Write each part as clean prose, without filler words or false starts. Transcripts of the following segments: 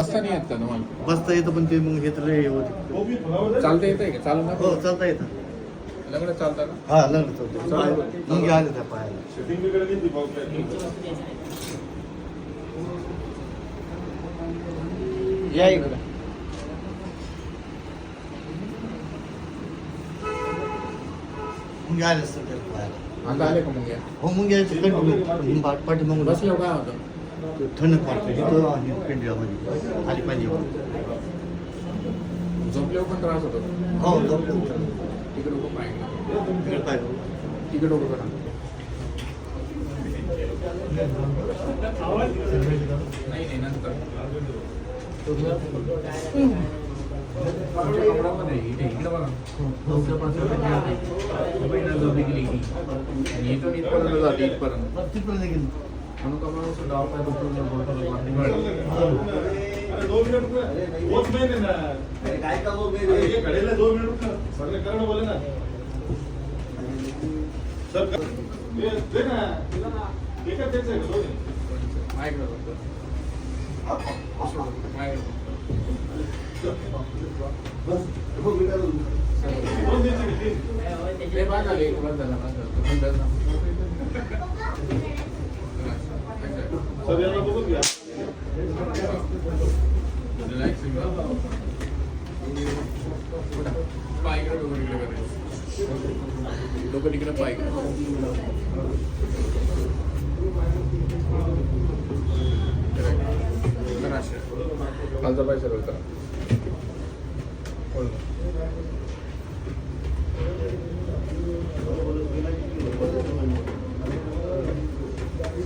बसता नाही येत का तुम्हाला? बसता येतं पण ते मग हे तर लय होते. चालता येतंय का? चालू ना हो चालता येतं. लग्न चालतं का? हा लग्न चालतं. मुंगी आले त्या पायाला. या इकडं. मुंगी आले असतं त्याला पायाला. आता आले का मग या? हो मुंगी आले पाठी मग बसलो काय होतं? थंड पडतं तिथं आणि पिंजऱ्यामध्ये खाली पाहिजे. झोपल्यावर पण त्रास होतो. हो झोपलं. तिकडे डोकं पाय तिकडे पाहिजे. तिकडे डोकं करा. नाही नाही नंतर आमच्या कपड्यामध्ये इथे इकडे बघा. आणि इथून इथपर्यंत जाते इथपर्यंत. तिथपर्यंत गेलं. म्हणून कपडा सुद्धा आपल्या लोक तिकडे पाय खालचा पाय सरळ करा.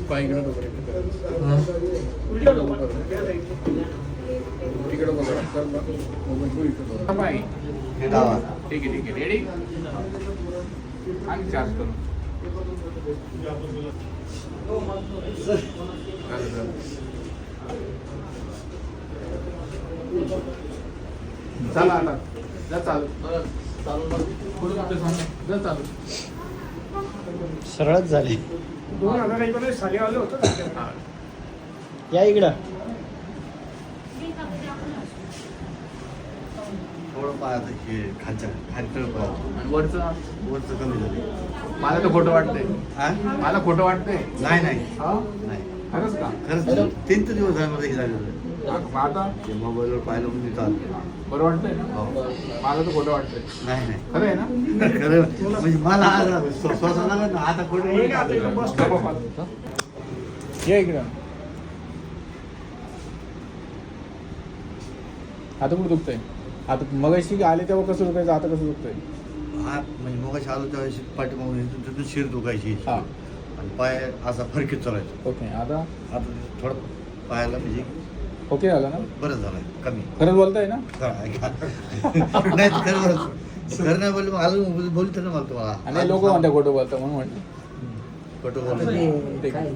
पाय इकडे डोकं तिकडे बघा कर पाय. ठीक आहे रेडी आणि चार्ज करू. चला आता जा चालू जा चालू. सरळच झाले. 2019 साली आलो होतो. या इकडं. थोडं पाहायचं हे खालच्या खालचं पाहायचं. आणि वरचं वरचं कमी झालं. मला तर खोटं वाटतंय. हा मला खोटं वाटतंय. नाही नाही हा नाही खरंच का? खरंच 3 दिवस झाले मला हे झालेलं. आता ते मोबाईलवर पाहिलं म्हणजे चालतं. बरं वाटतंय ना? हो. मला तर खोटं वाटतंय. नाही नाही खरं आहे ना? खरं म्हणजे मला स्वतः लागत ना आता कुठे ये इकडं. आता कुठं दुखतंय? आता मगाशी आले तेव्हा कसं दुखायचं, आता कसं दुखतंय? हात म्हणजे मग आलो त्यावेळेस पाठीमागून तिथून शिर दुखायची हा आणि पाय असा फरकीत चालायचा. ओके आता आता थोडं पायाला म्हणजे ओके झालं ना? बरं झालं कमी. खरंच बोलताय ना? नाही खरं नाही बोललं मला बोलतो ना मला तुम्हाला. आणि लोक म्हणतात खोटं बोलता म्हणून म्हटलं. खोटं बोलतो. ठीक आहे.